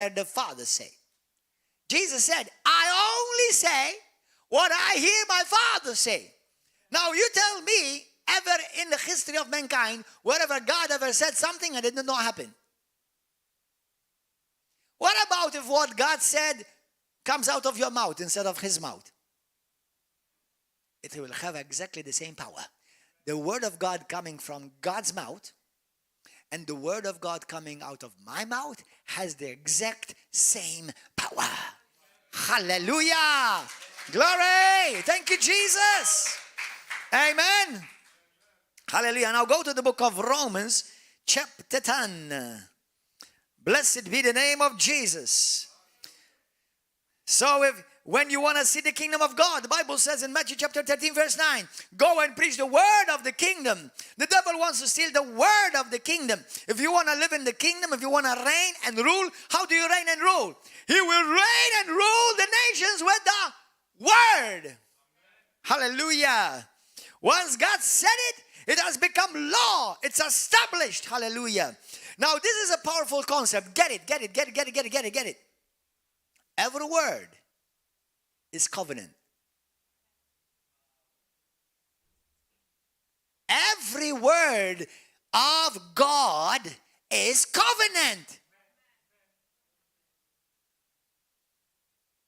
heard the Father say. Jesus said, I only say what I hear my Father say. Now you tell me, ever in the history of mankind, wherever God ever said something and it did not happen? What about if what God said comes out of your mouth instead of his mouth? It will have exactly the same power. The word of God coming from God's mouth and the word of God coming out of my mouth has the exact same power. Hallelujah. Glory. Thank you, Jesus. Amen. Hallelujah. Now go to the book of Romans, chapter 10. Blessed be the name of Jesus. So when you want to see the kingdom of God, the Bible says in Matthew chapter 13 verse 9, go and preach the word of the kingdom. The devil wants to steal the word of the kingdom. If you want to live in the kingdom, if you want to reign and rule, how do you reign and rule? He will reign and rule the nations with the word. Hallelujah. Once God said it, it has become law. It's established. Hallelujah. Now this is a powerful concept. Get it. Every word is covenant. Every word of God is covenant.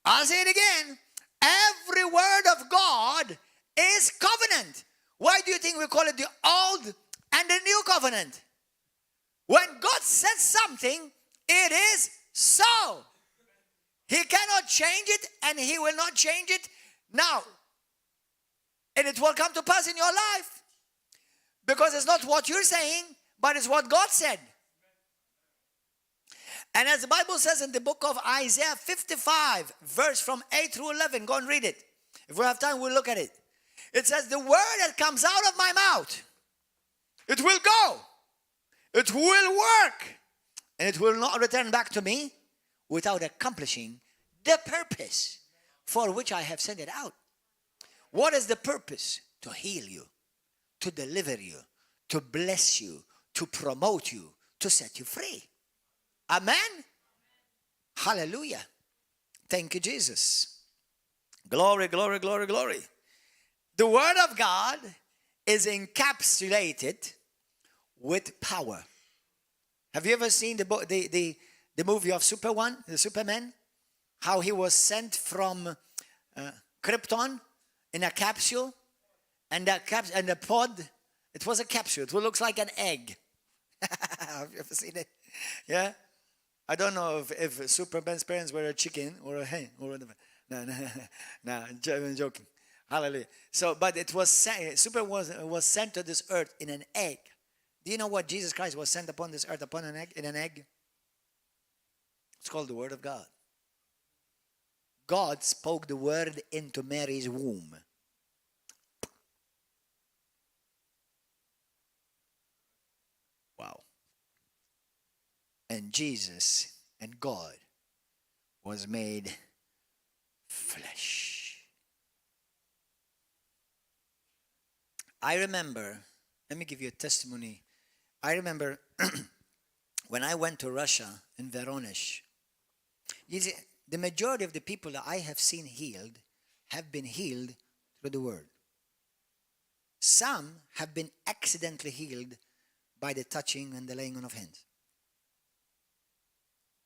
I'll say it again. Every word of God is covenant. Why do you think we call it the old and the new covenant? When God says something, it is so. He cannot change it and he will not change it now. And it will come to pass in your life. Because it's not what you're saying, but it's what God said. And as the Bible says in the book of Isaiah 55, verse from 8 through 11, go and read it. If we have time, we'll look at it. It says, the word that comes out of my mouth, it will go. It will work. And it will not return back to me without accomplishing the purpose for which I have sent it out. What is the purpose? To heal you, to deliver you, to bless you, to promote you, to set you free. Amen? Hallelujah. Thank you, Jesus. Glory, glory, glory, glory. The word of God is encapsulated with power. Have you ever seen the movie of Superman? How he was sent from Krypton in a capsule, and the pod, it was a capsule. It looks like an egg. Have you ever seen it? Yeah? I don't know if Superman's parents were a chicken or a hen or whatever. No, I'm joking. Hallelujah. So, but it was Superman was sent to this earth in an egg. Do you know what Jesus Christ was sent upon this earth upon in an egg? It's called the Word of God. God spoke the word into Mary's womb. Wow. And Jesus and God was made flesh. I remember, let me give you a testimony. I remember when I went to Russia in Voronezh. You see, the majority of the people that I have seen healed have been healed through the word. Some have been accidentally healed by the touching and the laying on of hands.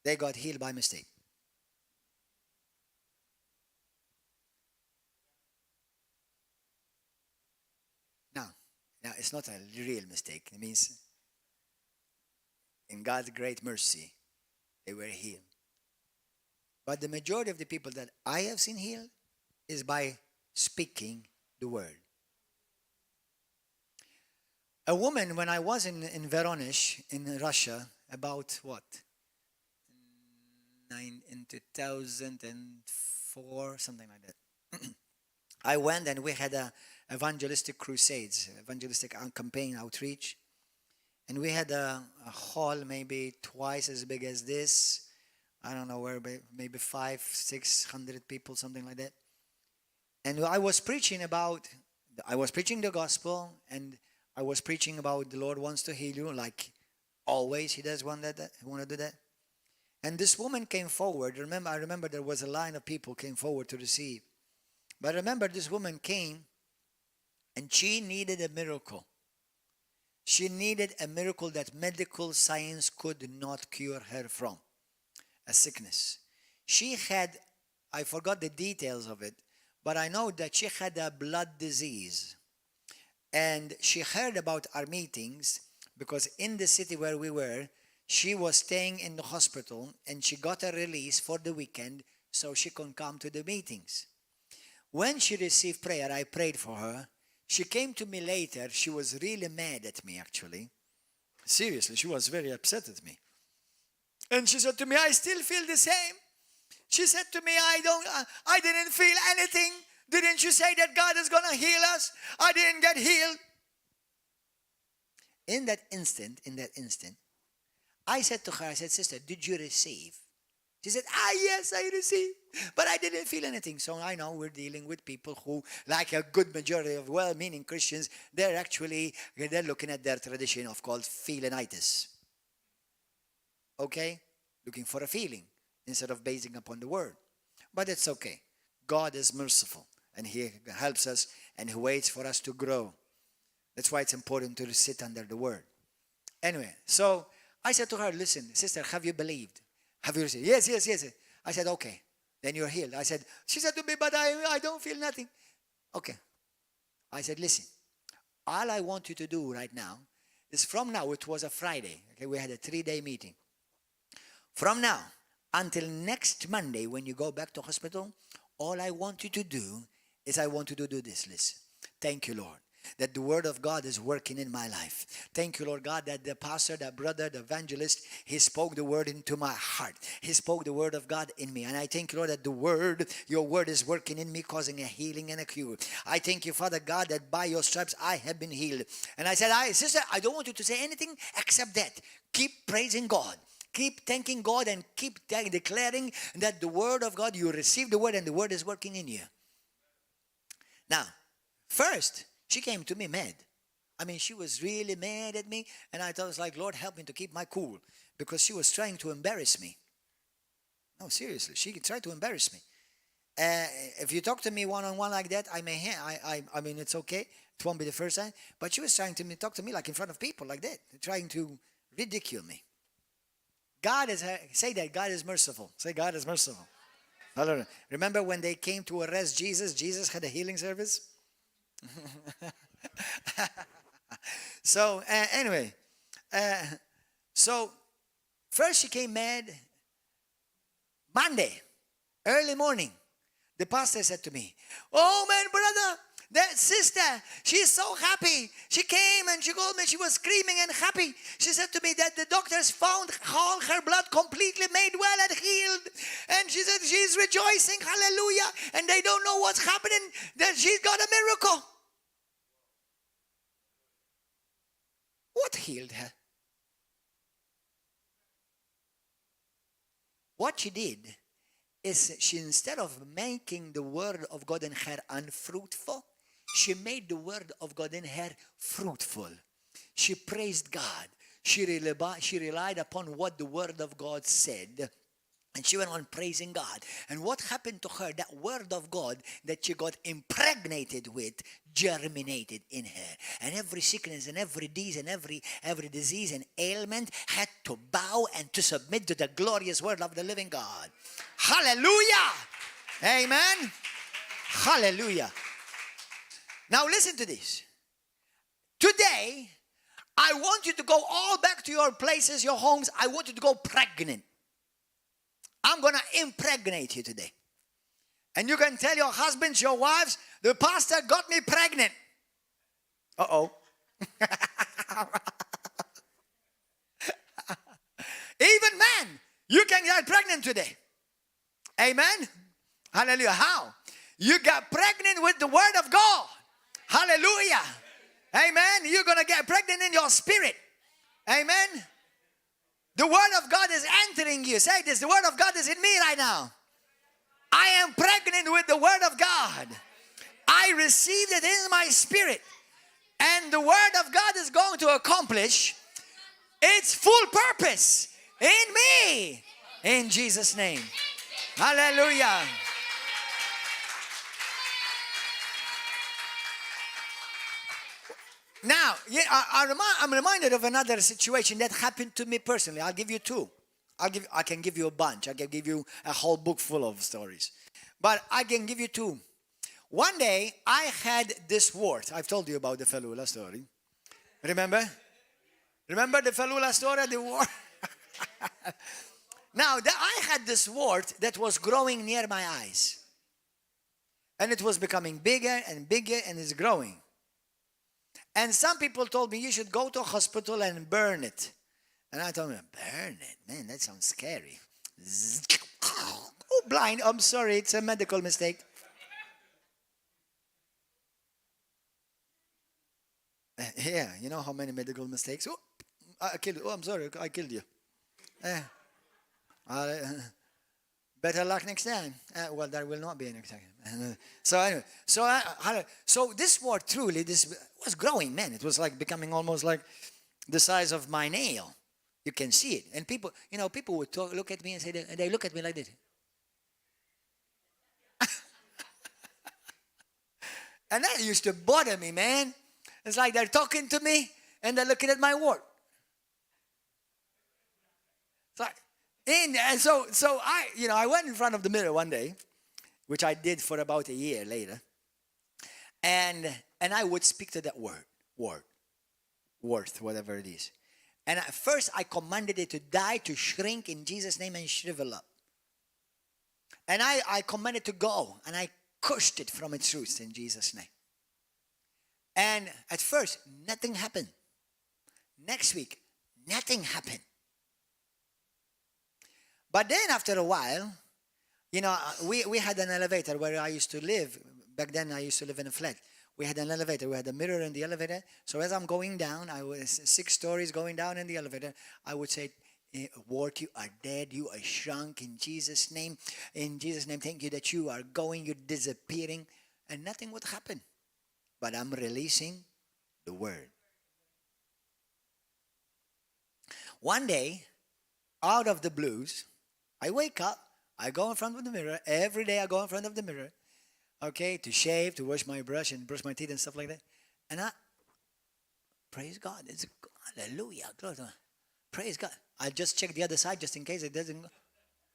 They got healed by mistake. Now, it's not a real mistake. It means in God's great mercy, they were healed. But the majority of the people that I have seen healed is by speaking the word. A woman, when I was in Voronezh, in Russia, about what? In 2004, something like that. I went and we had a evangelistic crusades, evangelistic campaign outreach. And we had a hall maybe twice as big as this. I don't know where, maybe 500-600 people, something like that. And I was preaching the gospel, and I was preaching about the Lord wants to heal you, like always He does want to do that. And this woman came forward. I remember there was a line of people came forward to receive. But I remember this woman came and she needed a miracle. She needed a miracle that medical science could not cure her from. A sickness. She had, I forgot the details of it, but I know that she had a blood disease. And she heard about our meetings because in the city where we were, she was staying in the hospital and she got a release for the weekend so she could come to the meetings. When she received prayer, I prayed for her. She came to me later. She was really mad at me, actually. Seriously, she was very upset at me. And she said to me, I still feel the same. She said to me, I didn't feel anything. Didn't you say that God is going to heal us? I didn't get healed. In that instant, I said to her, I said, sister, did you receive? She said, yes, I received, but I didn't feel anything. So I know we're dealing with people who, like a good majority of well-meaning Christians, they're looking at their tradition of called feelinitis. Okay? Looking for a feeling instead of basing upon the word. But it's okay. God is merciful and he helps us and he waits for us to grow. That's why it's important to sit under the word. Anyway, so I said to her, listen, sister, have you believed? Have you received? Yes. I said, okay, then you're healed. She said to me, but I don't feel nothing. Okay. I said, listen, all I want you to do right now is from now, it was a Friday. Okay, we had a 3-day meeting. From now until next Monday, when you go back to hospital, all I want you to do is I want you to do this. Listen, thank you, Lord, that the word of God is working in my life. Thank you, Lord God, that the pastor, the brother, the evangelist, he spoke the word into my heart. He spoke the word of God in me. And I thank you, Lord, that the word, your word is working in me, causing a healing and a cure. I thank you, Father God, that by your stripes I have been healed. And I said, sister, I don't want you to say anything except that. Keep praising God. Keep thanking God and keep declaring that the word of God, you receive the word and the word is working in you. Now, first, she came to me mad. I mean, she was really mad at me. And I was like, Lord, help me to keep my cool. Because she was trying to embarrass me. No, seriously, she tried to embarrass me. If you talk to me one-on-one like that, I mean, it's okay. It won't be the first time. But she was trying to talk to me like in front of people like that. Trying to ridicule me. Say that, God is merciful. Say, God is merciful. Hallelujah. Remember when they came to arrest Jesus? Jesus had a healing service. So anyway, so first she came mad. Monday, early morning, the pastor said to me, oh man, brother, that sister, she's so happy. She came and she called me, she was screaming and happy. She said to me that the doctors found all her blood completely made well and healed. And she said she's rejoicing, hallelujah, and they don't know what's happening, that she's got a miracle. What healed her? What she did is she, instead of making the word of God in her unfruitful, she made the word of God in her fruitful. She praised God. She relied upon what the word of God said. And she went on praising God. And what happened to her, that word of God that she got impregnated with, germinated in her. And every sickness and every disease and every disease and ailment had to bow and to submit to the glorious word of the living God. Hallelujah! Amen? Hallelujah. Now listen to this. Today, I want you to go all back to your places, your homes. I want you to go pregnant. I'm going to impregnate you today. And you can tell your husbands, your wives, the pastor got me pregnant. Uh-oh. Even men, you can get pregnant today. Amen? Hallelujah. How? You got pregnant with the word of God. Hallelujah. Amen. You're going to get pregnant in your spirit. Amen. The word of God is entering you. Say this, the word of God is in me right now. I am pregnant with the word of God. I received it in my spirit. And the word of God is going to accomplish its full purpose in me. In Jesus' name. Hallelujah. Now, I'm reminded of another situation that happened to me personally. I'll give you two. I can give you a bunch. I can give you a whole book full of stories. But I can give you two. One day, I had this word. I've told you about the Falula story. Remember? Remember the Falula story, the word? Now, I had this word that was growing near my eyes. And it was becoming bigger and bigger, and it's growing. And some people told me, you should go to a hospital and burn it. And I told them, burn it? Man, that sounds scary. Oh, blind. I'm sorry. It's a medical mistake. Yeah, you know how many medical mistakes? Oh, I killed you. Oh, I'm sorry. I killed you. Better luck next time. Well, there will not be next time. So anyway, so this word truly, this was growing, man. It was like becoming almost like the size of my nail. You can see it. And people, people would look at me and say, they look at me like this. And that used to bother me, man. It's like they're talking to me and they're looking at my word. And so I went in front of the mirror one day, which I did for about a year later, and I would speak to that worth, whatever it is. And at first I commanded it to die, to shrink in Jesus' name and shrivel up. And I commanded it to go, and I cursed it from its roots in Jesus' name. And at first, nothing happened. Next week, nothing happened. But then after a while, we had an elevator where I used to live. Back then I used to live in a flat. We had an elevator. We had a mirror in the elevator. So as I'm going down, I was 6 stories going down in the elevator. I would say, Ward, you are dead. You are shrunk in Jesus' name. In Jesus' name, thank you that you are going. You're disappearing. And nothing would happen. But I'm releasing the word. One day, out of the blues, I wake up, I go in front of the mirror. Every day I go in front of the mirror, okay, to shave, to wash my brush and brush my teeth and stuff like that. And praise God. It's hallelujah. Praise God. I just check the other side just in case it doesn't go.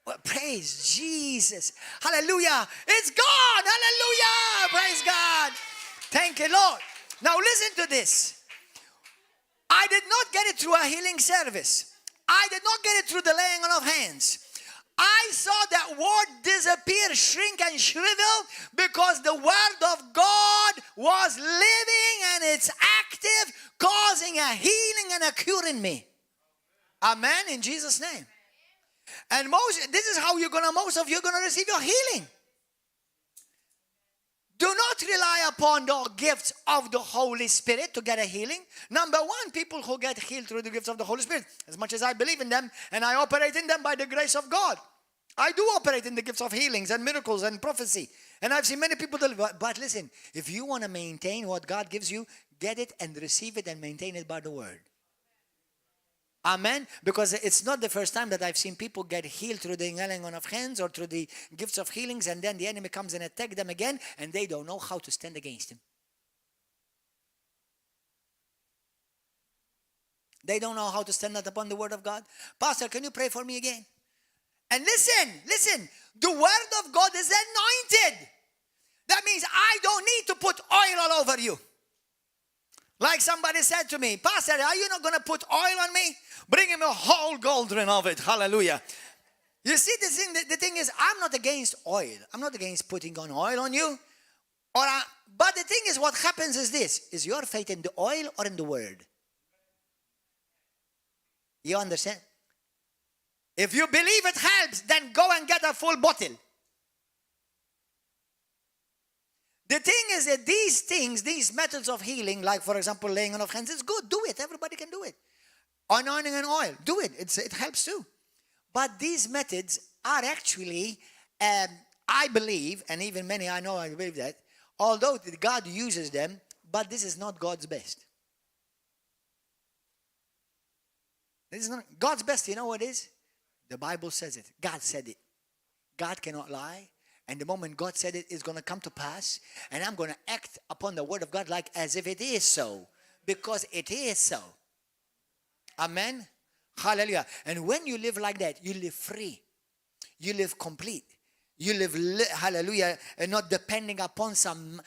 Well, praise Jesus. Hallelujah. It's gone. Hallelujah. Praise God. Thank you, Lord. Now listen to this. I did not get it through a healing service. I did not get it through the laying on of hands. I saw that word disappear, shrink, and shrivel because the word of God was living and it's active, causing a healing and a cure in me. Amen, in Jesus' name. And this is how most of you are going to receive your healing. Do not rely upon the gifts of the Holy Spirit to get a healing. Number one, people who get healed through the gifts of the Holy Spirit, as much as I believe in them and I operate in them by the grace of God. I do operate in the gifts of healings and miracles and prophecy. And I've seen many people deliver. But listen, if you want to maintain what God gives you, get it and receive it and maintain it by the word. Amen. Because it's not the first time that I've seen people get healed through the laying on of hands or through the gifts of healings, and then the enemy comes and attacks them again, and they don't know how to stand against him. They don't know how to stand upon the word of God. Pastor, can you pray for me again? And listen, the word of God is anointed. That means I don't need to put oil all over you. Like somebody said to me, Pastor, are you not going to put oil on me? Bring him a whole cauldron of it. Hallelujah. You see, the thing is, I'm not against oil. I'm not against putting on oil on you. But the thing is, what happens is this. Is your faith in the oil or in the word? You understand? If you believe it helps, then go and get a full bottle. The thing is that these methods of healing, like for example, laying on of hands, is good. Do it. Everybody can do it. Anointing and oil, do it. It helps too. But these methods are actually, I believe, and even many I know I believe that, although God uses them, but this is not God's best. This is not God's best. You know what it is? The Bible says it. God said it. God cannot lie. And the moment God said it, it's going to come to pass. And I'm going to act upon the word of God like as if it is so. Because it is so. Amen. Hallelujah. And when you live like that, you live free. You live complete. You live, hallelujah, and not depending upon some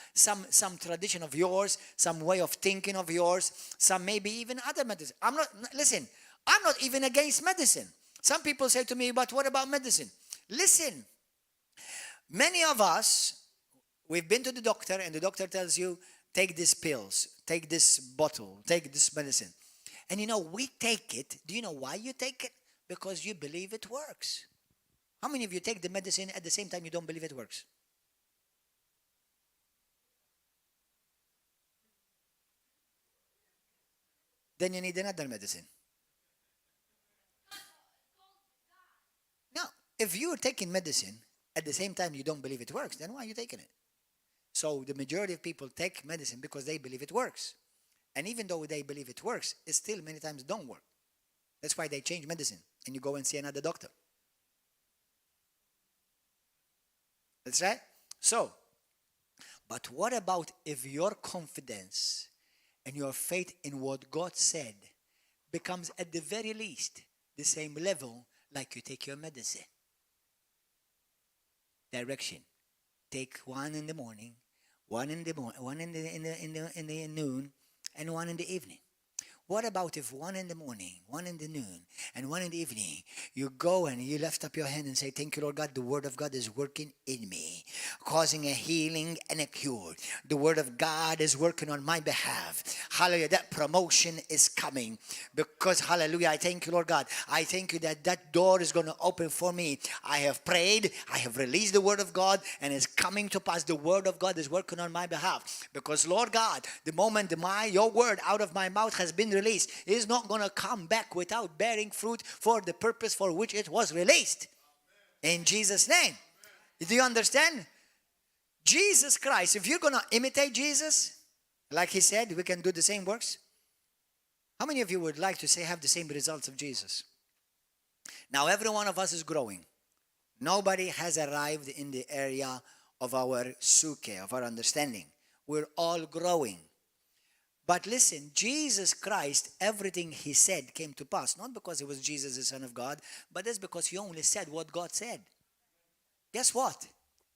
tradition of yours, some way of thinking of yours, some maybe even other medicine. I'm not even against medicine. Some people say to me, but what about medicine? Listen, many of us, we've been to the doctor and the doctor tells you, take these pills, take this bottle, take this medicine. And we take it. Do you know why you take it? Because you believe it works. How many of you take the medicine at the same time you don't believe it works? Then you need another medicine. Now, if you're taking medicine at the same time you don't believe it works, then why are you taking it? So the majority of people take medicine because they believe it works. And even though they believe it works, it still many times don't work. That's why they change medicine and you go and see another doctor. That's right. So, but what about if your confidence and your faith in what God said becomes at the very least the same level like you take your medicine? Direction. Take one in the morning, one in the noon, and one in the evening. What about if one in the morning, one in the noon, and one in the evening, you go and you lift up your hand and say, thank you, Lord God, the word of God is working in me, causing a healing and a cure. The word of God is working on my behalf. Hallelujah, that promotion is coming because, hallelujah, I thank you, Lord God. I thank you that that door is going to open for me. I have prayed, I have released the word of God, and it's coming to pass. The word of God is working on my behalf because, Lord God, the moment your word out of my mouth has been released, is not going to come back without bearing fruit for the purpose for which it was released. In Jesus' name. Do you understand? Jesus Christ, if you're going to imitate Jesus, like he said, we can do the same works. How many of you would like to say have the same results of Jesus? Now, every one of us is growing. Nobody has arrived in the area of our suke, of our understanding. We're all growing. But listen, Jesus Christ, everything he said came to pass. Not because he was Jesus, the Son of God, but that's because he only said what God said. Guess what?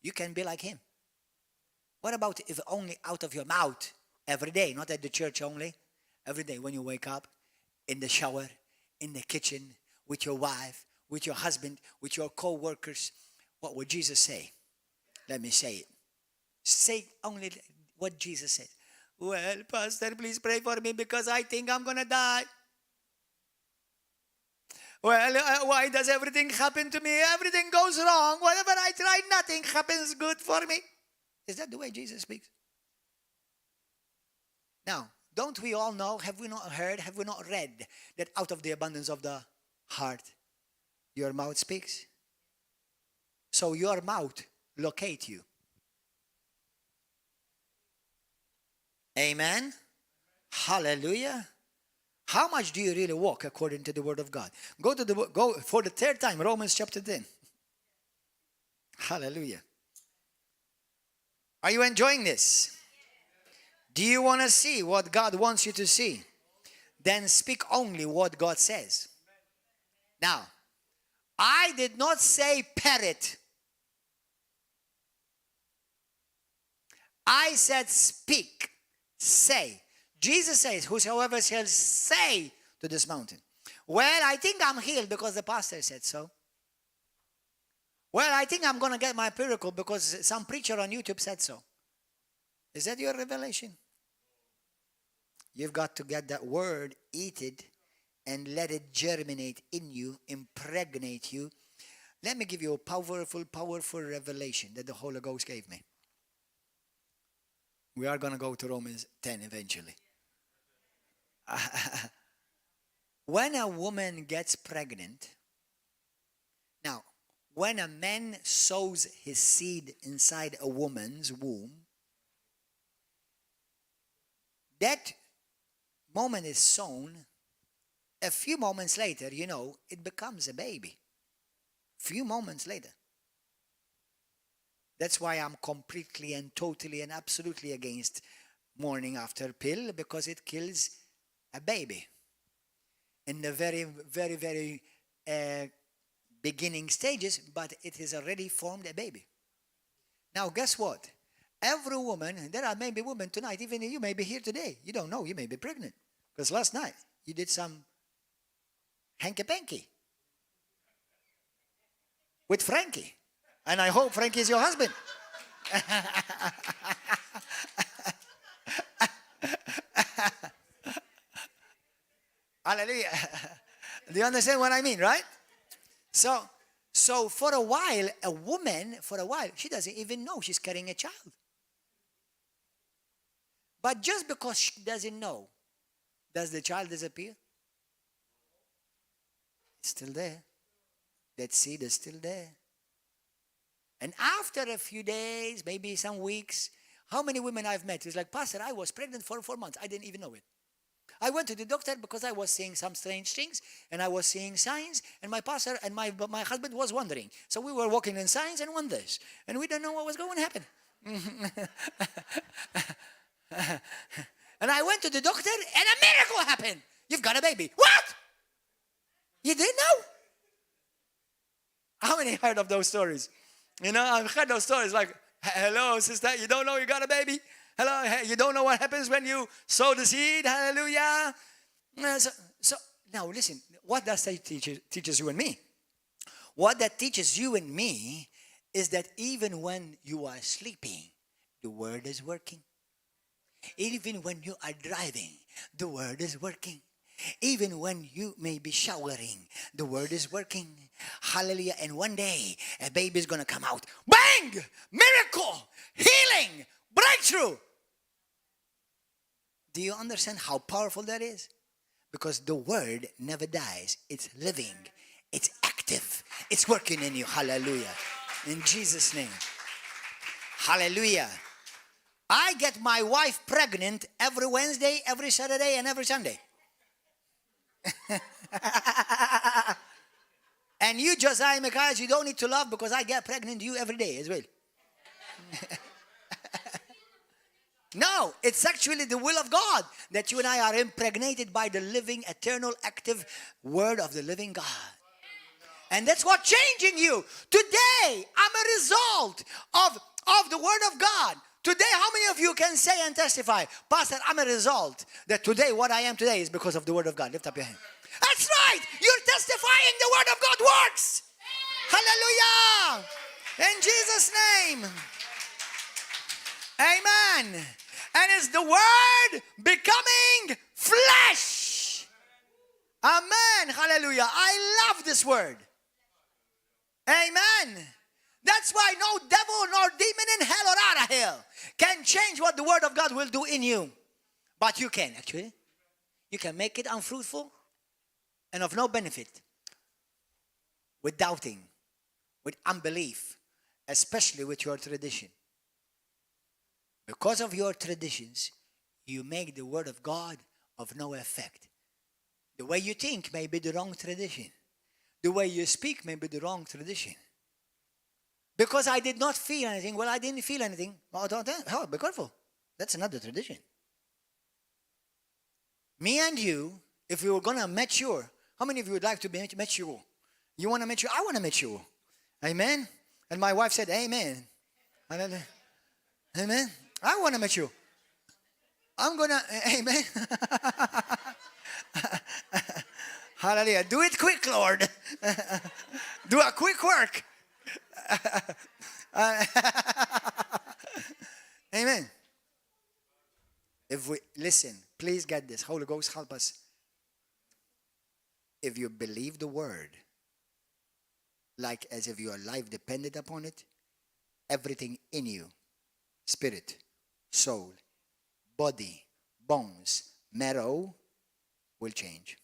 You can be like him. What about if only out of your mouth every day, not at the church only, every day when you wake up, in the shower, in the kitchen, with your wife, with your husband, with your co-workers, what would Jesus say? Let me say it. Say only what Jesus said. Well, Pastor, please pray for me because I think I'm going to die. Well, why does everything happen to me? Everything goes wrong. Whatever I try, nothing happens good for me. Is that the way Jesus speaks? Now, don't we all know, have we not heard, have we not read that out of the abundance of the heart, your mouth speaks? So your mouth locate you. Amen. Hallelujah. How much do you really walk according to the word of God? Go for the third time, Romans chapter 10. Hallelujah. Are you enjoying this? Do you want to see what God wants you to see? Then speak only what God says. Now, I did not say parrot. I said speak. Say. Jesus says, whosoever shall say to this mountain, well, I think I'm healed because the pastor said so. Well, I think I'm going to get my miracle because some preacher on YouTube said so. Is that your revelation? You've got to get that word, eat it, and let it germinate in you, impregnate you. Let me give you a powerful revelation that the Holy Ghost gave me. We are going to go to Romans 10 eventually. When a woman gets pregnant, now, when a man sows his seed inside a woman's womb, that moment is sown, a few moments later, it becomes a baby. Few moments later. That's why I'm completely and totally and absolutely against morning after pill, because it kills a baby in the very, very, very beginning stages, but it has already formed a baby. Now, guess what? Every woman, there are maybe women tonight, even you may be here today. You don't know, you may be pregnant. Because last night, you did some hanky-panky with Frankie. And I hope Frankie is your husband. Hallelujah. Do you understand what I mean, right? So for a while, a woman, she doesn't even know she's carrying a child. But just because she doesn't know, does the child disappear? It's still there. That seed is still there. And after a few days, maybe some weeks, how many women I've met? It's like, Pastor, I was pregnant for 4 months. I didn't even know it. I went to the doctor because I was seeing some strange things, and I was seeing signs, and my pastor and my husband was wondering. So we were walking in signs and wonders, and we don't know what was going to happen. And I went to the doctor, and a miracle happened. You've got a baby. What? You didn't know? How many heard of those stories? You know, I've heard those stories like, hello, sister, you don't know you got a baby? Hello, you don't know what happens when you sow the seed? Hallelujah. So now listen, what does that teaches you and me? What that teaches you and me is that even when you are sleeping, the word is working. Even when you are driving, the word is working. Even when you may be showering, the word is working. Hallelujah. And one day, a baby is going to come out. Bang! Miracle! Healing! Breakthrough! Do you understand how powerful that is? Because the word never dies. It's living. It's active. It's working in you. Hallelujah. In Jesus' name. Hallelujah. I get my wife pregnant every Wednesday, every Saturday, and every Sunday. And you, Josiah Michaelis, you don't need to love because I get pregnant you every day as well. No, it's actually the will of God that you and I are impregnated by the living, eternal, active word of the living God. And that's what's changing you. Today, I'm a result of the word of God. Today, how many of you can say and testify, Pastor, I'm a result that today, what I am today is because of the word of God. Lift up your hand. That's right. You're testifying the word of God works. Hallelujah. In Jesus' name. Amen. And it's the word becoming flesh. Amen. Hallelujah. I love this word. Amen. That's why no devil nor demon in hell or out of hell can change what the word of God will do in you. But you can, actually. You can make it unfruitful and of no benefit with doubting, with unbelief, especially with your tradition. Because of your traditions, you make the word of God of no effect. The way you think may be the wrong tradition. The way you speak may be the wrong tradition. Because I did not feel anything. Well, I didn't feel anything. Oh, be careful. That's another tradition. Me and you, if we were going to mature, how many of you would like to be mature? You want to mature? I want to mature. Amen? And my wife said, amen. Amen? I want to mature. I'm going to, amen. Hallelujah. Do it quick, Lord. Do a quick work. Amen. If we listen, please get this. Holy Ghost, help us. If you believe the word, like as if your life depended upon it, everything in you, spirit, soul, body, bones, marrow, will change.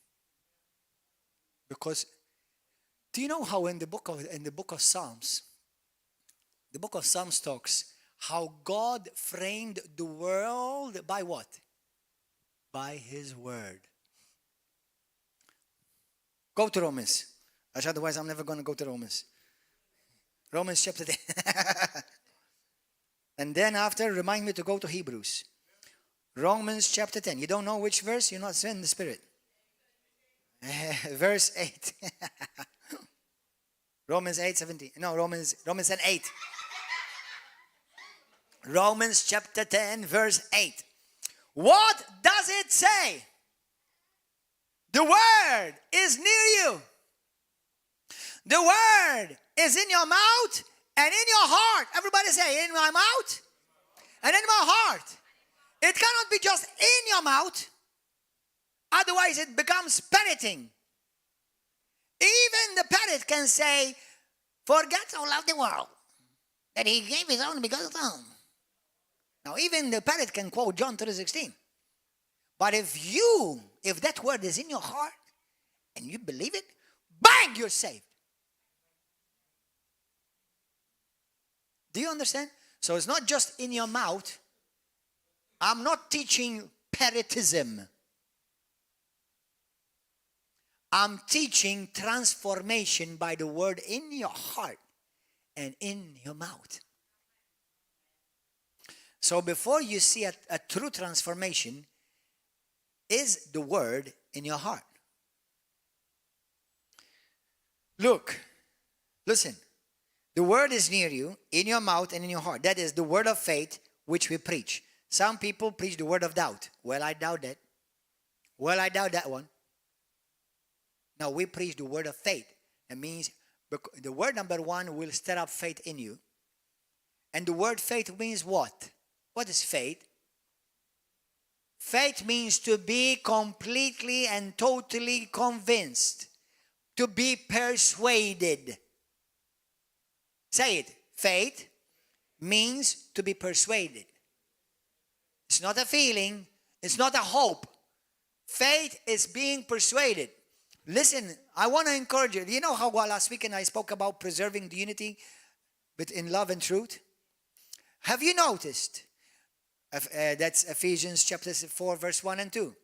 Because do you know how in the book of Psalms, the book of Psalms talks how God framed the world by what? By his word. Go to Romans. Otherwise, I'm never going to go to Romans. Romans chapter 10. And then after, remind me to go to Hebrews. Romans chapter 10. You don't know which verse? You're not in the Spirit. Verse 8. Romans 8:17. No, Romans 10:8. Romans chapter 10, verse 8. What does it say? The word is near you. The word is in your mouth and in your heart. Everybody say, in my mouth and in my heart. It cannot be just in your mouth. Otherwise it becomes parroting. Even the parrot can say, for God so loved the world that he gave his only begotten Son. Now even the parrot can quote John 3:16. But if that word is in your heart and you believe it, bang, you're saved. Do you understand? So it's not just in your mouth. I'm not teaching parrotism. I'm teaching transformation by the word in your heart and in your mouth. So before you see a true transformation, is the word in your heart. Look, listen. The word is near you, in your mouth and in your heart. That is the word of faith which we preach. Some people preach the word of doubt. Well, I doubt that. Well, I doubt that one. No, we preach the word of faith. It means the word number one will stir up faith in you. And the word faith means what? What is faith? Faith means to be completely and totally convinced. To be persuaded. Say it. Faith means to be persuaded. It's not a feeling. It's not a hope. Faith is being persuaded. Listen, I want to encourage you. Do you know how last weekend I spoke about preserving the unity but in love and truth? Have you noticed? That's Ephesians chapter 4, verse 1 and 2.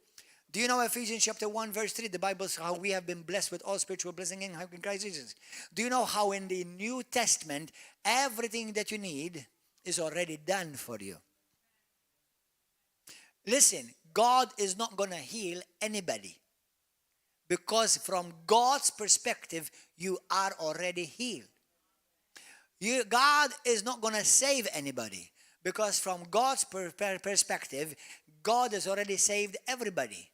Do you know Ephesians chapter 1, verse 3? The Bible says how we have been blessed with all spiritual blessing in Christ Jesus. Do you know how in the New Testament, everything that you need is already done for you? Listen, God is not going to heal anybody. Because from God's perspective, you are already healed. God is not going to save anybody. Because from God's perspective, God has already saved everybody.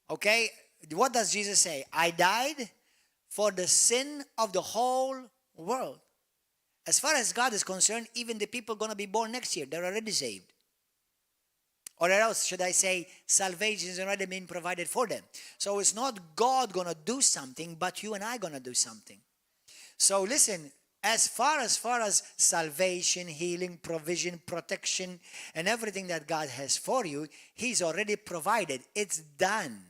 Okay? What does Jesus say? I died for the sin of the whole world. As far as God is concerned, even the people going to be born next year, they're already saved. Or else, should I say, salvation has already been provided for them. So it's not God going to do something, but you and I going to do something. So listen, as far as salvation, healing, provision, protection, and everything that God has for you, He's already provided. It's done.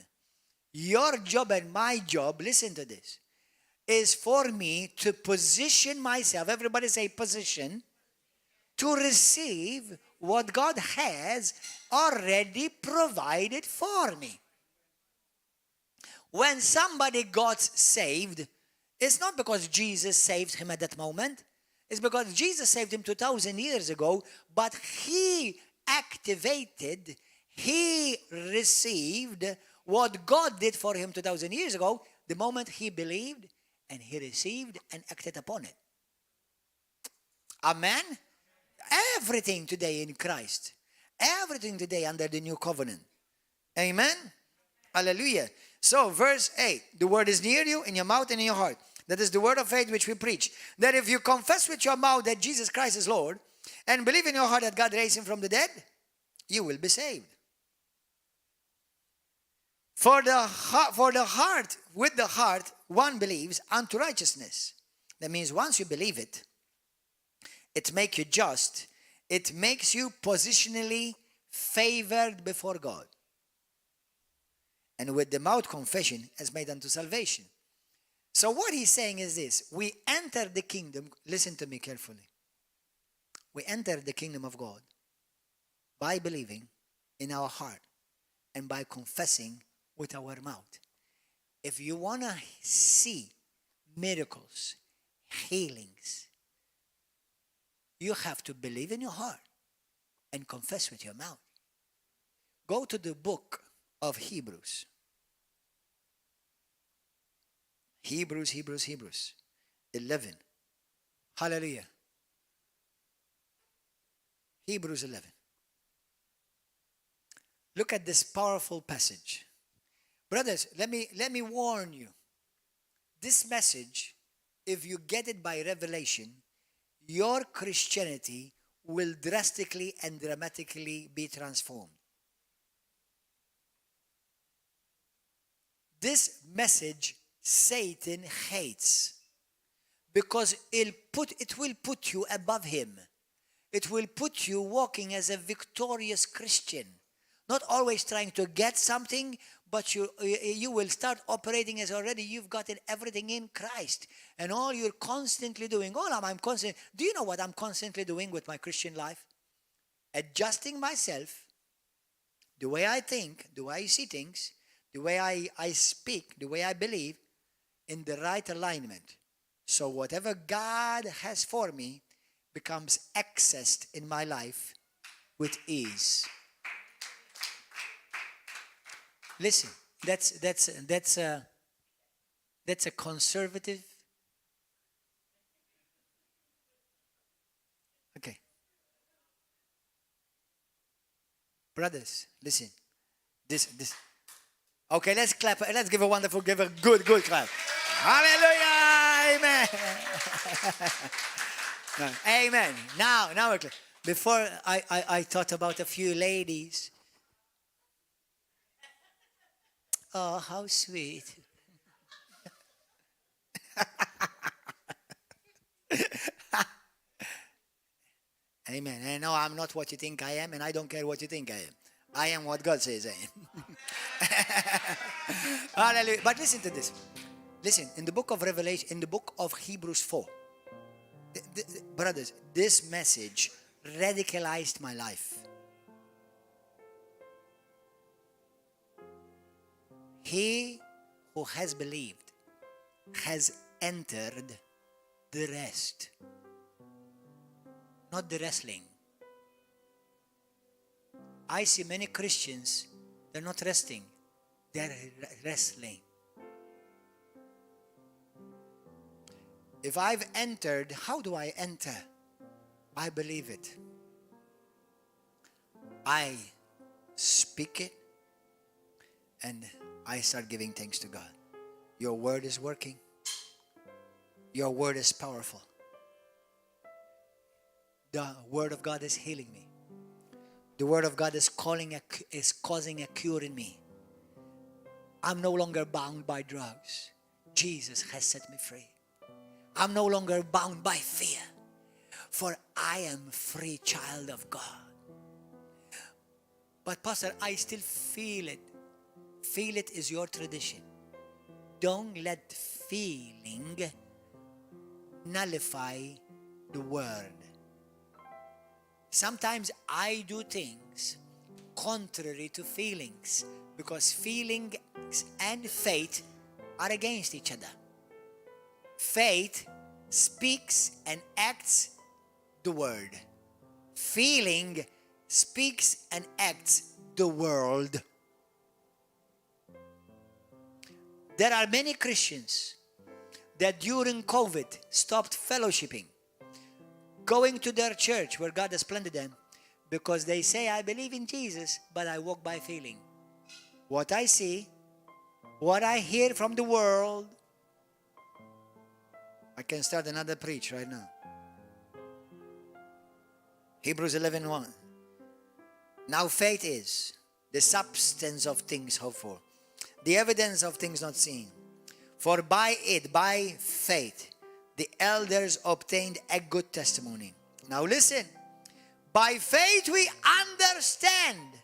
Your job and my job, listen to this, is for me to position myself, everybody say position, to receive what God has already provided for me. When somebody got saved, it's not because Jesus saved him at that moment. It's because Jesus saved him 2,000 years ago, but he activated, he received what God did for him 2,000 years ago the moment he believed and he received and acted upon it. Amen? Everything today in Christ. Everything today under the new covenant. Amen? Hallelujah. So verse 8. The word is near you, in your mouth and in your heart. That is the word of faith which we preach. That if you confess with your mouth that Jesus Christ is Lord and believe in your heart that God raised him from the dead, you will be saved. For the heart, with the heart, one believes unto righteousness. That means once you believe it, it makes you just. It makes you positionally favored before God. And with the mouth confession is made unto salvation. So what he's saying is this. We enter the kingdom, listen to me carefully. We enter the kingdom of God by believing in our heart and by confessing with our mouth. If you want to see miracles, healings, You have to believe in your heart and confess with your mouth. Go to the book of Hebrews. Hebrews 11. Hallelujah. Hebrews 11. Look at this powerful passage. Brothers, let me warn you. This message, if you get it by revelation, your Christianity will drastically and dramatically be transformed. This message Satan hates because it will put you above him. It will put you walking as a victorious Christian. Not always trying to get something, but you will start operating as already you've got everything in Christ. And all you're constantly doing, do you know what I'm constantly doing with my Christian life? Adjusting myself, the way I think, the way I see things, the way I speak, the way I believe, in the right alignment. So whatever God has for me becomes accessed in my life with ease. Listen, that's a conservative. Okay. Brothers, listen. This. Okay, let's clap. Let's give a good clap. Hallelujah. Amen. No, amen. Now we're clear. Before I thought about a few ladies. Oh, how sweet. Amen. And no, I'm not what you think I am, and I don't care what you think I am. I am what God says I am. Hallelujah. But listen to this. Listen, in the book of Revelation, in the book of Hebrews 4, brothers, this message radicalized my life. He who has believed has entered the rest. Not the wrestling. I see many Christians, they're not resting, they're wrestling. If I've entered, how do I enter? I believe it. I speak it, and I start giving thanks to God. Your word is working. Your word is powerful. The word of God is healing me. The word of God is causing a cure in me. I'm no longer bound by drugs. Jesus has set me free. I'm no longer bound by fear, for I am a free child of God. But Pastor, I still feel it. Feel it is your tradition. Don't let feeling nullify the word. Sometimes I do things contrary to feelings because feelings and faith are against each other. Faith speaks and acts the word. Feeling speaks and acts the world. There are many Christians that during COVID stopped fellowshipping, going to their church where God has planted them, because they say, I believe in Jesus, but I walk by feeling. What I see, what I hear from the world, I can start another preach right now. Hebrews 11:1. Now faith is the substance of things hoped for, the evidence of things not seen. For by faith, the elders obtained a good testimony. Now listen. By faith we understand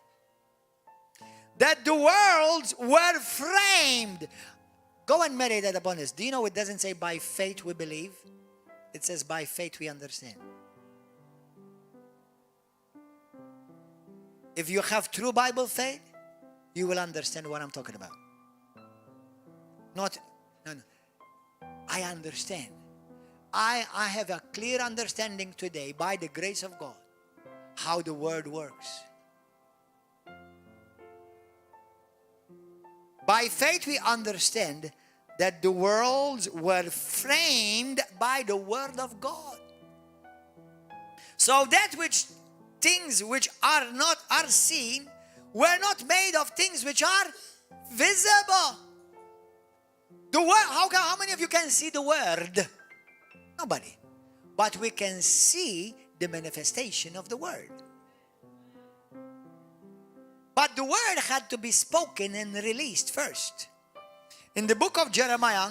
that the worlds were framed. Go and meditate upon this. Do you know it doesn't say by faith we believe? It says by faith we understand. If you have true Bible faith, you will understand what I'm talking about. No. I understand. I have a clear understanding today, by the grace of God, how the word works. By faith we understand that the worlds were framed by the word of God. So that which things which are not are seen were not made of things which are visible. The word, how many of you can see the word? Nobody. But we can see the manifestation of the word. But the word had to be spoken and released first. In the book of Jeremiah,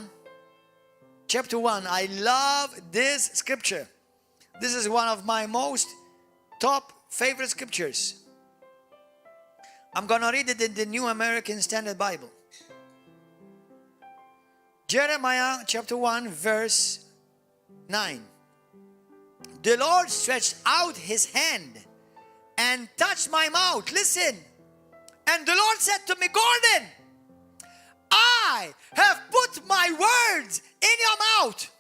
chapter 1, I love this scripture. This is one of my most top favorite scriptures. I'm going to read it in the New American Standard Bible. Jeremiah chapter 1, verse 9. The Lord stretched out his hand and touched my mouth. Listen. And the Lord said to me, Gordon, I have put my words in your mouth.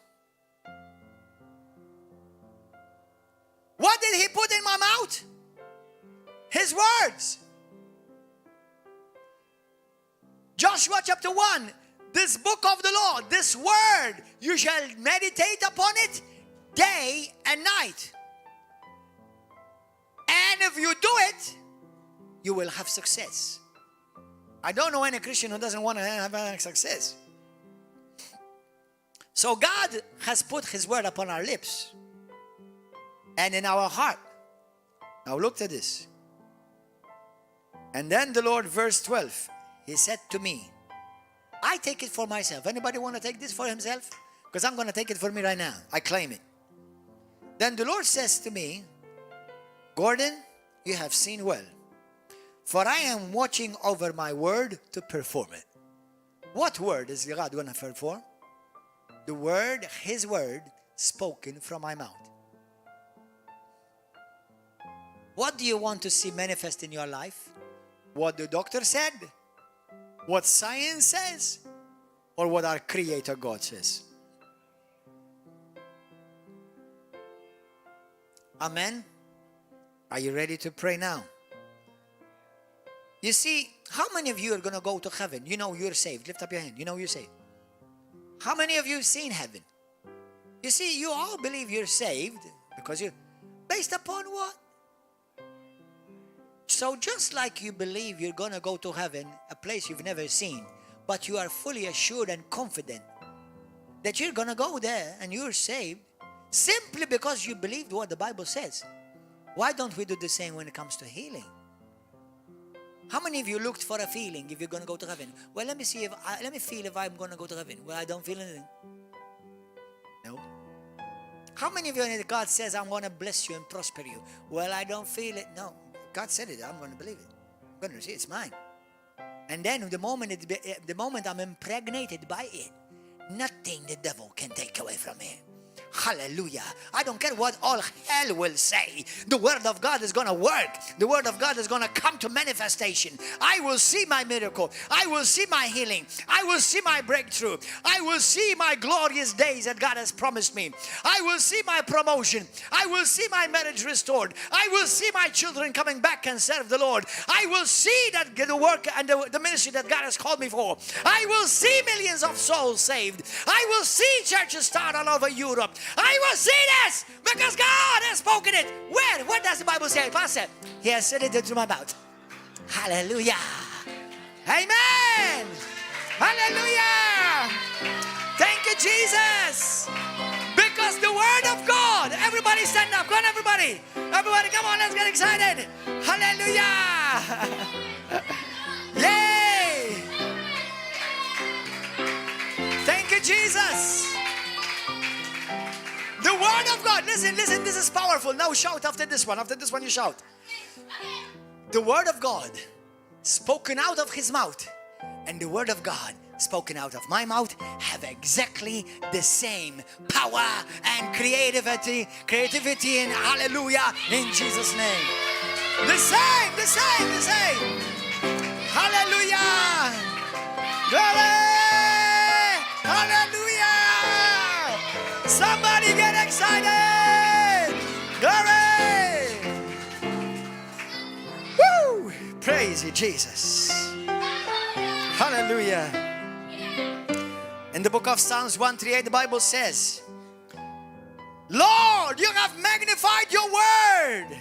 What did he put in my mouth? His words. Joshua chapter 1, this book of the Lord, this word, you shall meditate upon it day and night. And if you do it, you will have success. I don't know any Christian who doesn't want to have success. So God has put his word upon our lips and in our heart. Now look at this. And then the Lord, verse 12, he said to me, I take it for myself. Anybody want to take this for himself? Because I'm going to take it for me right now. I claim it. Then the Lord says to me, Gordon, you have seen well. For I am watching over my word to perform it. What word is God going to perform? The word, his word, spoken from my mouth. What do you want to see manifest in your life? What the doctor said? What science says? Or what our Creator God says? Amen? Are you ready to pray now? You see, how many of you are going to go to heaven? You know you're saved. Lift up your hand. You know you're saved. How many of you have seen heaven? You see, you all believe you're saved because you're based upon what? So just like you believe you're going to go to heaven, a place you've never seen, but you are fully assured and confident that you're going to go there and you're saved simply because you believed what the Bible says. Why don't we do the same when it comes to healing? How many of you looked for a feeling if you're going to go to heaven? Well, let me feel if I'm going to go to heaven. Well, I don't feel anything. No. How many of you know that God says, I'm going to bless you and prosper you? Well, I don't feel it. No. God said it. I'm going to believe it. I'm going to receive it. It's mine. And then the moment I'm impregnated by it, nothing the devil can take away from me. Hallelujah. I don't care what all hell will say. The word of God is going to work. The word of God is going to come to manifestation. I will see my miracle. I will see my healing. I will see my breakthrough. I will see my glorious days that God has promised me. I will see my promotion. I will see my marriage restored. I will see my children coming back and serve the Lord. I will see that the work and the ministry that God has called me for. I will see millions of souls saved. I will see churches start all over Europe. I will see this because God has spoken it. Where? What does the Bible say? Pastor, he has said it through my mouth. Hallelujah. Amen. Hallelujah. Thank you, Jesus. Because the word of God. Everybody stand up. Come on, everybody. Everybody, come on. Let's get excited. Hallelujah. Yay. Thank you, Jesus. The word of God. Listen, this is powerful. Now shout after this one. After this one, you shout. The word of God spoken out of his mouth and the word of God spoken out of my mouth have exactly the same power and creativity and hallelujah in Jesus' name. The same. Hallelujah. Glory. Hallelujah. Somebody excited. Glory. Woo! Praise you, Jesus. Hallelujah. In the book of Psalms 138, the Bible says, Lord, you have magnified your word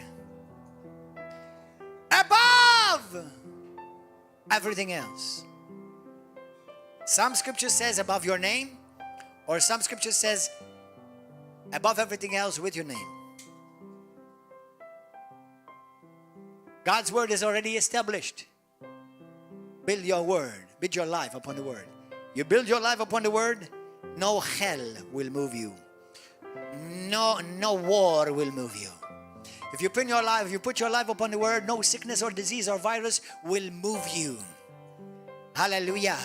above everything else. Some scripture says above your name, or some scripture says above everything else with your name. God's word is already established. Build your word, build your life upon the word. You build your life upon the word, no hell will move you. No war will move you. If you put your life upon the word, no sickness or disease or virus will move you. Hallelujah.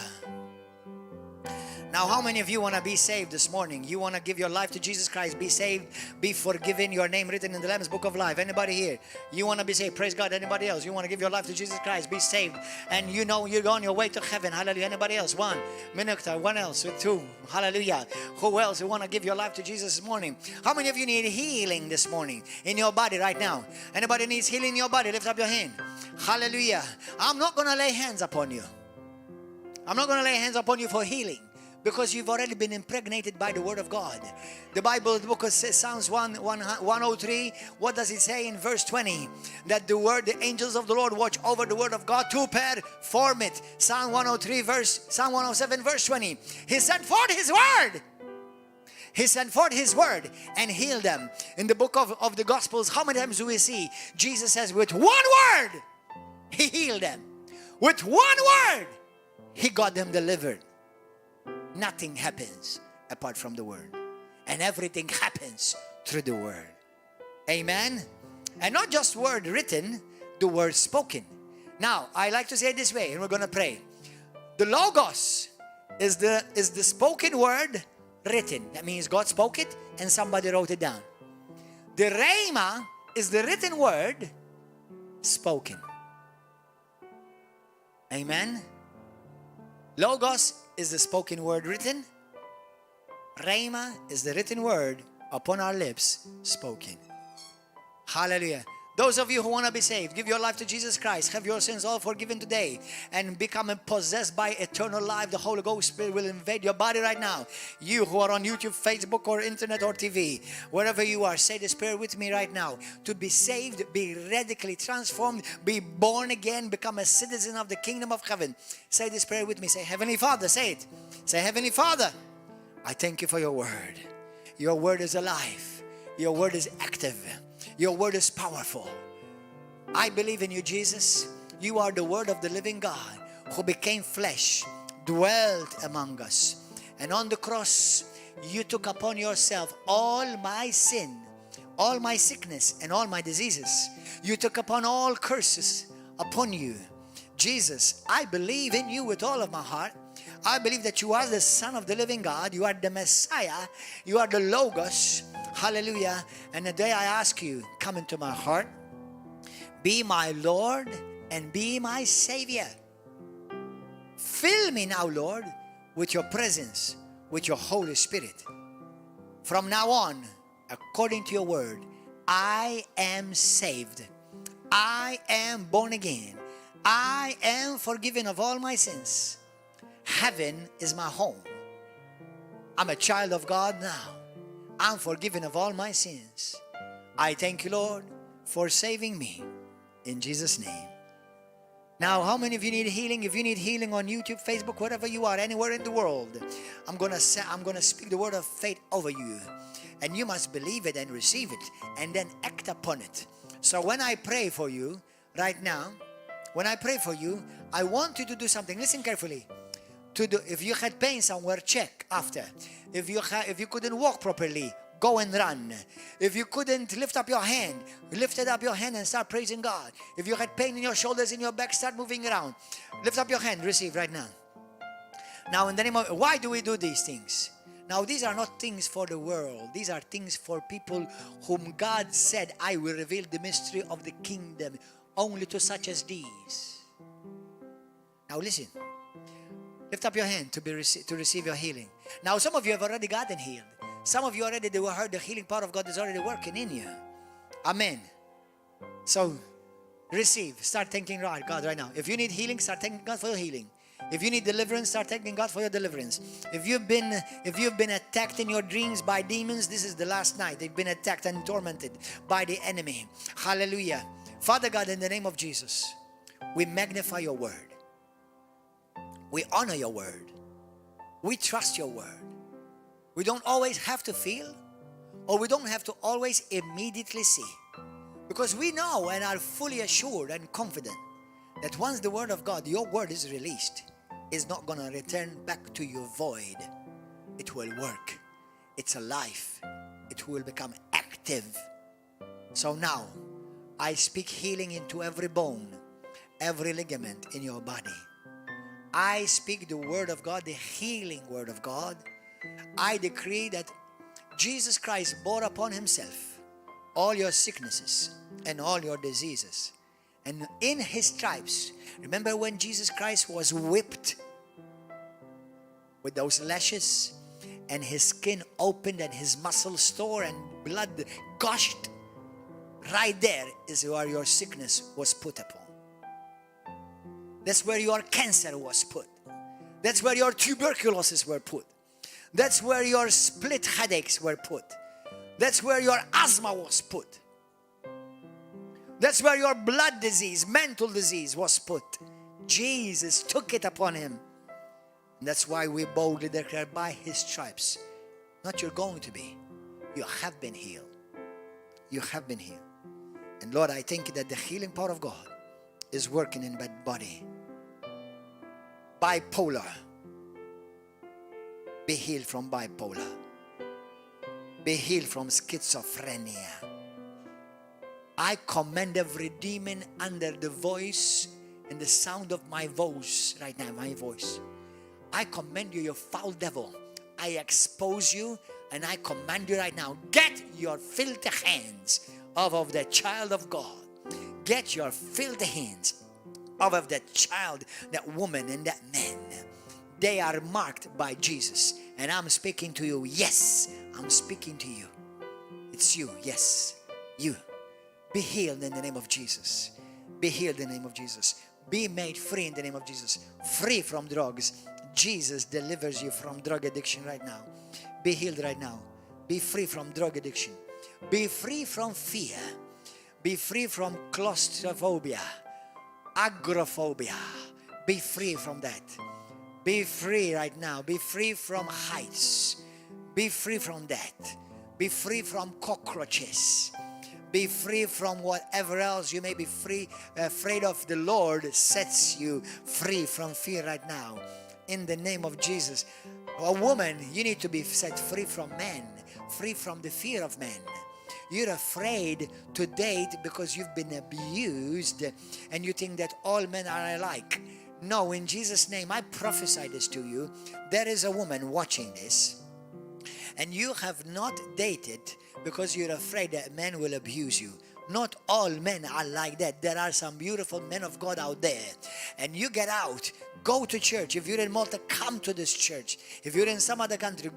Now, how many of you want to be saved this morning? You want to give your life to Jesus Christ, be saved, be forgiven, your name written in the Lamb's Book of Life. Anybody here? You want to be saved? Praise God. Anybody else? You want to give your life to Jesus Christ, be saved, and you know you're on your way to heaven. Hallelujah. Anybody else? One. Minister. One else. Two. Hallelujah. Who else? You want to give your life to Jesus this morning? How many of you need healing this morning in your body right now? Anybody needs healing in your body? Lift up your hand. Hallelujah. I'm not going to lay hands upon you. I'm not going to lay hands upon you for healing, because you've already been impregnated by the word of God. The Bible, the book of Psalms 103, what does it say in verse 20? That the angels of the Lord watch over the word of God to perform it. Psalm 107, verse 20. He sent forth his word. He sent forth his word and healed them. In the book of the Gospels, how many times do we see Jesus says, with one word, he healed them. With one word, he got them delivered. Nothing happens apart from the word. And everything happens through the word. Amen? And not just word written, the word spoken. Now, I like to say it this way, and we're going to pray. The Logos is the spoken word written. That means God spoke it and somebody wrote it down. The Rhema is the written word spoken. Amen? Logos is the spoken word written. Rhema is the written word upon our lips spoken. Hallelujah. Those of you who want to be saved, give your life to Jesus Christ. Have your sins all forgiven today and become possessed by eternal life. The Holy Ghost Spirit will invade your body right now. You who are on YouTube, Facebook, or internet or TV, wherever you are, say this prayer with me right now. To be saved, be radically transformed, be born again, become a citizen of the kingdom of heaven. Say this prayer with me. Say, Heavenly Father, say it. Say, Heavenly Father, I thank you for your word. Your word is alive. Your word is active. Your word is powerful. I believe in you, Jesus. You are the word of the living God who became flesh, dwelt among us. And on the cross, you took upon yourself all my sin, all my sickness, and all my diseases. You took upon all curses upon you. Jesus, I believe in you with all of my heart. I believe that you are the Son of the living God. You are the Messiah. You are the Logos. Hallelujah. And today I ask you, come into my heart. Be my Lord and be my Savior. Fill me now, Lord, with your presence, with your Holy Spirit. From now on, according to your word, I am saved. I am born again. I am forgiven of all my sins. Heaven is my home. I'm a child of God now. I'm forgiven of all my sins. I thank you, Lord, for saving me. In Jesus' name. Now, how many of you need healing? If you need healing on YouTube, Facebook, wherever you are, anywhere in the world, I'm gonna speak the word of faith over you. And you must believe it and receive it and then act upon it. So when I pray for you right now, when I pray for you, I want you to do something. Listen carefully. If you had pain somewhere, check after. If you couldn't walk properly, go and run. If you couldn't lift up your hand, lift up your hand and start praising God. If you had pain in your shoulders, in your back, start moving around. Lift up your hand, receive right now. Now in the name of, why do we do these things? Now these are not things for the world. These are things for people whom God said, I will reveal the mystery of the kingdom only to such as these. Now listen. Lift up your hand to receive your healing. Now, some of you have already gotten healed. Some of you already heard the healing power of God is already working in you. Amen. So, receive. Start thanking God right now. If you need healing, start thanking God for your healing. If you need deliverance, start thanking God for your deliverance. If you've been attacked in your dreams by demons, this is the last night. They've been attacked and tormented by the enemy. Hallelujah. Father God, in the name of Jesus, we magnify your word. We honor your word. We trust your word. We don't always have to feel, or we don't have to always immediately see. Because we know and are fully assured and confident that once the word of God, your word is released, is not going to return back to you void. It will work. It's alive. It will become active. So now, I speak healing into every bone, every ligament in your body. I speak the word of God, the healing word of God. I decree that Jesus Christ bore upon himself all your sicknesses and all your diseases. And in his stripes, remember when Jesus Christ was whipped with those lashes and his skin opened and his muscles tore and blood gushed? Right there is where your sickness was put upon. That's where your cancer was put. That's where your tuberculosis were put. That's where your split headaches were put. That's where your asthma was put. That's where your blood disease, mental disease was put. Jesus took it upon him. And that's why we boldly declare, by his stripes, not you're going to be, you have been healed. You have been healed. And Lord, I thank you that the healing power of God is working in that body. Bipolar. Be healed from bipolar. Be healed from schizophrenia. I command every demon under the voice and the sound of my voice right now, my voice. I command you, you foul devil. I expose you and I command you right now, get your filthy hands off of the child of God. Get your filthy hands off of that child, that woman and that man. They are marked by Jesus. And I'm speaking to you. Yes, I'm speaking to you. It's you. Yes, you. Be healed in the name of Jesus. Be healed in the name of Jesus. Be made free in the name of Jesus. Free from drugs. Jesus delivers you from drug addiction right now. Be healed right now. Be free from drug addiction. Be free from fear. Be free from claustrophobia, agoraphobia. Be free from that. Be free right now. Be free from heights. Be free from that. Be free from cockroaches. Be free from whatever else you may be afraid of. The Lord sets you free from fear right now. In the name of Jesus. A woman, you need to be set free from men. Free from the fear of men. You're afraid to date because you've been abused and you think that all men are alike. No, in Jesus' name, I prophesy this to you. There is a woman watching this and you have not dated because you're afraid that men will abuse you. Not all men are like that. There are some beautiful men of God out there. And you get out, go to church. If you're in Malta, come to this church. If you're in some other country,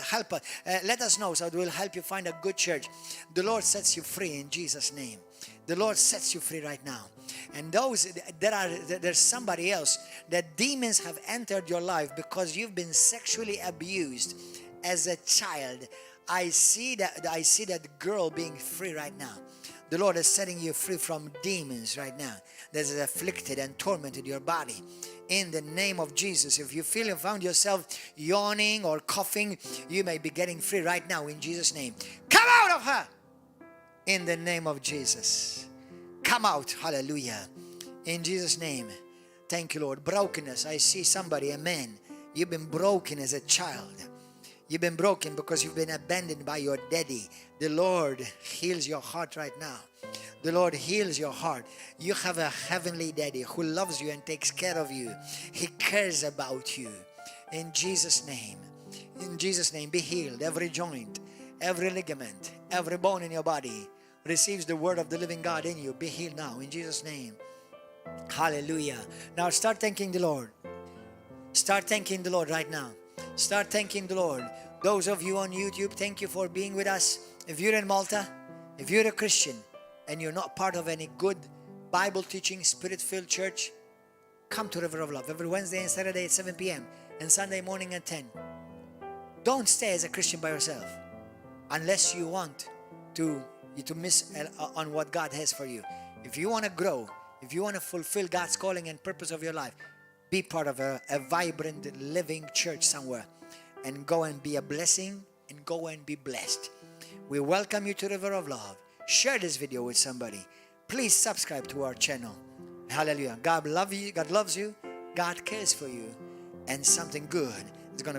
help us. Let us know so we'll help you find a good church. The Lord sets you free in Jesus' name. The Lord sets you free right now. And there's somebody else that demons have entered your life because you've been sexually abused as a child. I see that girl being free right now. The Lord is setting you free from demons right now that has afflicted and tormented your body. In the name of Jesus, if you feel you found yourself yawning or coughing, you may be getting free right now in Jesus' name. Come out of her! In the name of Jesus. Come out. Hallelujah. In Jesus' name. Thank you, Lord. Brokenness. I see somebody, a man. You've been broken as a child. You've been broken because you've been abandoned by your daddy. The Lord heals your heart right now. The Lord heals your heart. You have a heavenly daddy who loves you and takes care of you. He cares about you. In Jesus' name. In Jesus' name, be healed. Every joint, every ligament, every bone in your body receives the word of the living God in you. Be healed now in Jesus' name. Hallelujah. Now start thanking the Lord. Start thanking the Lord right now. Start thanking the Lord. Those of you on YouTube, thank you for being with us. If you're in Malta, if you're a Christian and you're not part of any good Bible teaching, spirit-filled church, come to River of Love every Wednesday and Saturday at 7 p.m. and Sunday morning at 10. Don't stay as a Christian by yourself unless you want to miss on what God has for you. If you want to grow, if you want to fulfill God's calling and purpose of your life, be part of a vibrant, living church somewhere and go and be a blessing and go and be blessed. We welcome you to River of Love. Share this video with somebody. Please subscribe to our channel. Hallelujah. God loves you. God cares for you. And something good